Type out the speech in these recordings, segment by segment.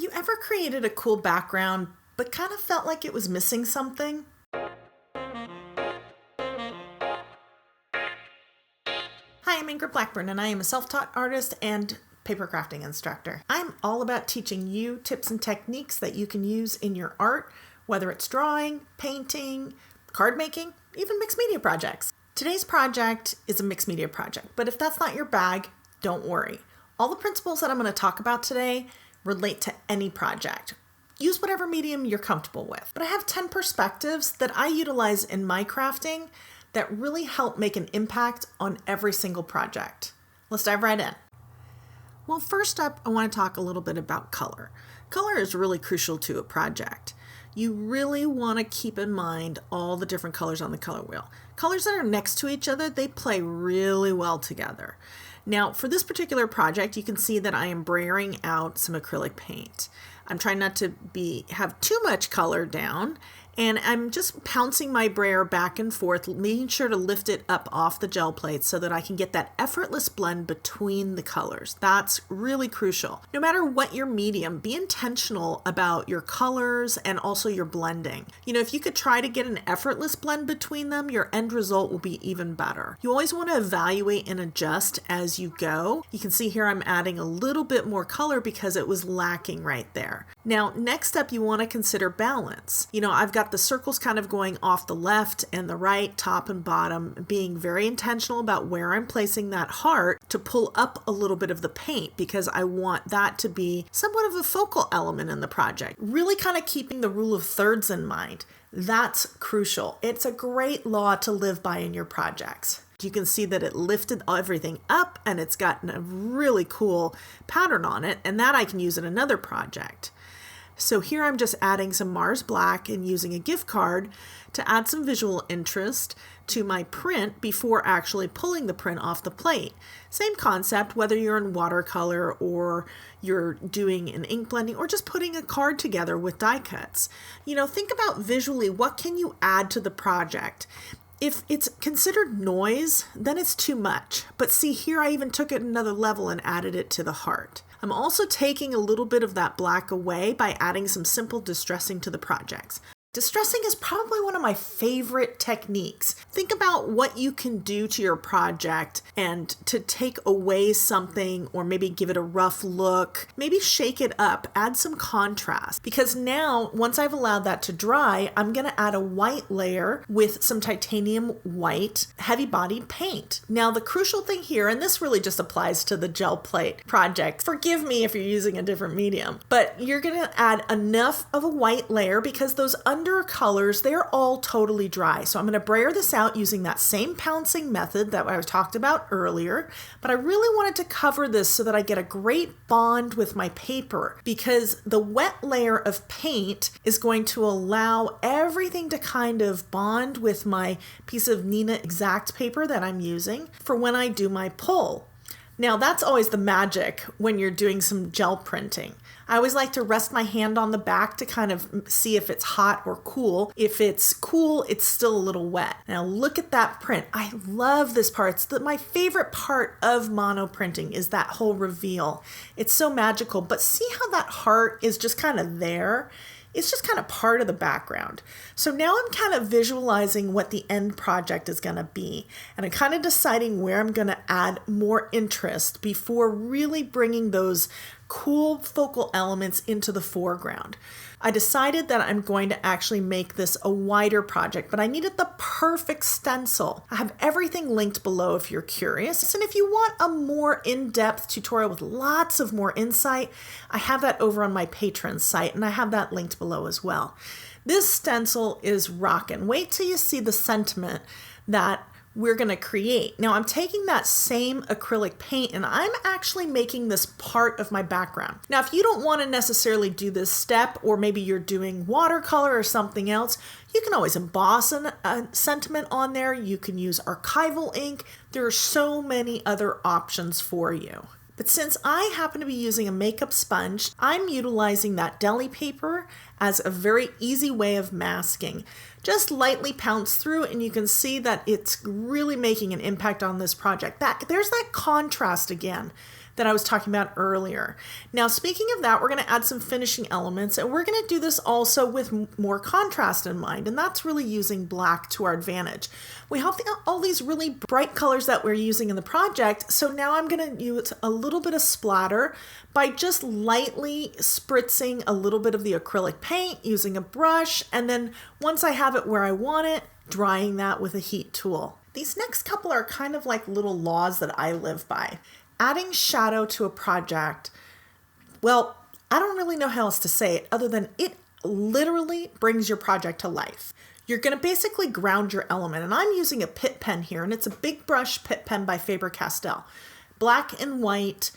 you ever created a cool background but kind of felt like it was missing something? Hi, I'm Ingrid Blackburn, and I am a self-taught artist and paper crafting instructor. I'm all about teaching you tips and techniques that you can use in your art, whether it's drawing, painting, card making, even mixed media projects. Today's project is a mixed media project, but if that's not your bag, don't worry. All the principles that I'm going to talk about today relate to any project. Use whatever medium you're comfortable with. But I have 10 perspectives that I utilize in my crafting that really help make an impact on every single project. Let's dive right in. Well, first up, I want to talk a little bit about color. Color is really crucial to a project. You really want to keep in mind all the different colors on the color wheel. Colors that are next to each other, they play really well together. Now, for this particular project, you can see that I am brayering out some acrylic paint. I'm trying not to have too much color down, and I'm just pouncing my brayer back and forth, making sure to lift it up off the gel plate so that I can get that effortless blend between the colors. That's really crucial. No matter what your medium, be intentional about your colors and also your blending. If you could try to get an effortless blend between them, your end result will be even better. You always want to evaluate and adjust as you go. You can see here I'm adding a little bit more color because it was lacking right there. Now, next up, you want to consider balance. I've got the circles kind of going off the left and the right, top and bottom, being very intentional about where I'm placing that heart to pull up a little bit of the paint because I want that to be somewhat of a focal element in the project. Really kind of keeping the rule of thirds in mind. That's crucial. It's a great law to live by in your projects. You can see that it lifted everything up and it's gotten a really cool pattern on it, and that I can use in another project. So here I'm just adding some Mars Black and using a gift card to add some visual interest to my print before actually pulling the print off the plate. Same concept, whether you're in watercolor or you're doing an ink blending or just putting a card together with die cuts. Think about visually, what can you add to the project? If it's considered noise, then it's too much. But see here, I even took it another level and added it to the heart. I'm also taking a little bit of that black away by adding some simple distressing to the projects. Distressing is probably one of my favorite techniques. Think about what you can do to your project and to take away something or maybe give it a rough look, maybe shake it up, add some contrast. Because now, once I've allowed that to dry, I'm going to add a white layer with some titanium white heavy-bodied paint. Now, the crucial thing here, and this really just applies to the gel plate project, forgive me if you're using a different medium, but you're going to add enough of a white layer because those under colors, they're all totally dry. So I'm going to brayer this out using that same pouncing method that I talked about earlier, but I really wanted to cover this so that I get a great bond with my paper because the wet layer of paint is going to allow everything to kind of bond with my piece of Neenah Exact paper that I'm using for when I do my pull. Now, that's always the magic when you're doing some gel printing. I always like to rest my hand on the back to kind of see if it's hot or cool. If it's cool, it's still a little wet. Now, look at that print. I love this part. It's my favorite part of mono printing is that whole reveal. It's so magical, but see how that heart is just kind of there? It's just kind of part of the background. So now I'm kind of visualizing what the end project is going to be. And I'm kind of deciding where I'm going to add more interest before really bringing those cool focal elements into the foreground. I decided that I'm going to actually make this a wider project, but I needed the perfect stencil. I have everything linked below if you're curious. And if you want a more in-depth tutorial with lots of more insight, I have that over on my Patreon site, and I have that linked below as well. This stencil is rockin'. Wait till you see the sentiment that we're going to create. Now I'm taking that same acrylic paint and I'm actually making this part of my background. Now, if you don't want to necessarily do this step, or maybe you're doing watercolor or something else, you can always emboss a sentiment on there. You can use archival ink. There are so many other options for you. But since I happen to be using a makeup sponge, I'm utilizing that deli paper as a very easy way of masking. Just lightly pounce through and you can see that it's really making an impact on this project. There's that contrast again. that I was talking about earlier. Now, speaking of that, we're going to add some finishing elements, and we're going to do this also with more contrast in mind, and that's really using black to our advantage. We have all these really bright colors that we're using in the project, so now I'm going to use a little bit of splatter by just lightly spritzing a little bit of the acrylic paint using a brush, and then once I have it where I want it, drying that with a heat tool. These next couple are kind of like little laws that I live by. Adding shadow to a project, well, I don't really know how else to say it other than it literally brings your project to life. You're going to basically ground your element, and I'm using a Pitt pen here, and it's a big brush Pitt pen by Faber-Castell. Black and white,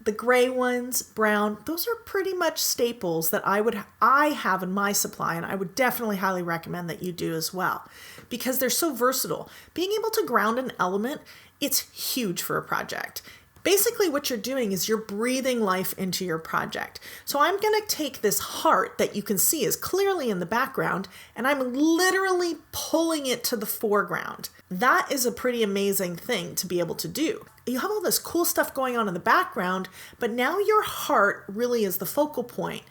the gray ones, brown, those are pretty much staples that I have in my supply, and I would definitely highly recommend that you do as well because they're so versatile. Being able to ground an element, it's huge for a project. Basically what you're doing is you're breathing life into your project. So I'm going to take this heart that you can see is clearly in the background, and I'm literally pulling it to the foreground. That is a pretty amazing thing to be able to do. You have all this cool stuff going on in the background, but now your heart really is the focal point.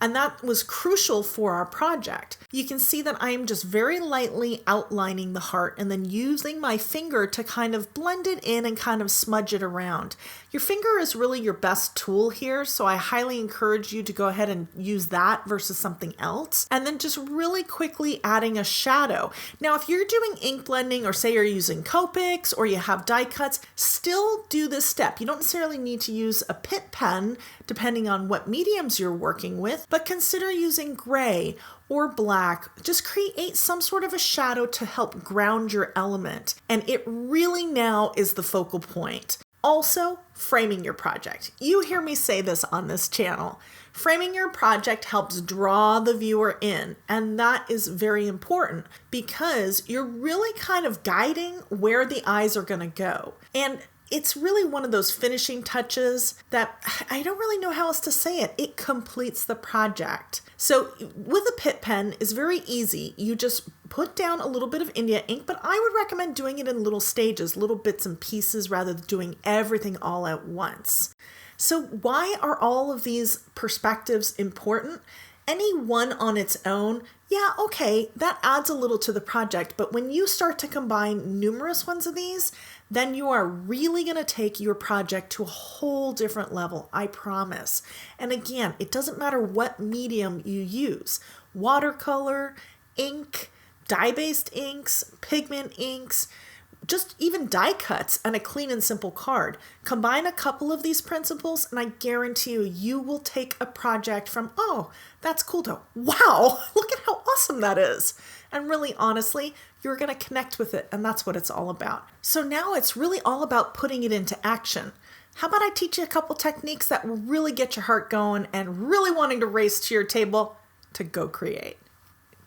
And that was crucial for our project. You can see that I am just very lightly outlining the heart and then using my finger to kind of blend it in and kind of smudge it around. Your finger is really your best tool here, so I highly encourage you to go ahead and use that versus something else. And then just really quickly adding a shadow. Now, if you're doing ink blending or say you're using Copics or you have die cuts, still do this step. You don't necessarily need to use a Pitt pen depending on what mediums you're working with, but consider using gray or black. Just create some sort of a shadow to help ground your element. And it really now is the focal point. Also, framing your project. You hear me say this on this channel. Framing your project helps draw the viewer in, and that is very important because you're really kind of guiding where the eyes are going to go. And it's really one of those finishing touches that I don't really know how else to say it. It completes the project. So with a Pitt pen, it's very easy. You just put down a little bit of India ink, but I would recommend doing it in little stages, little bits and pieces, rather than doing everything all at once. So why are all of these perspectives important? Any one on its own, yeah, okay, that adds a little to the project, but when you start to combine numerous ones of these, then you are really going to take your project to a whole different level, I promise. And again, it doesn't matter what medium you use. Watercolor, ink, dye-based inks, pigment inks, just even die cuts and a clean and simple card. Combine a couple of these principles and I guarantee you, you will take a project from, oh, that's cool to, wow, look at how awesome that is. And really, honestly, you're going to connect with it, and that's what it's all about. So now it's really all about putting it into action. How about I teach you a couple techniques that will really get your heart going and really wanting to race to your table to go create.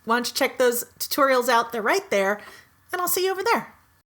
Why don't you check those tutorials out? They're right there, and I'll see you over there.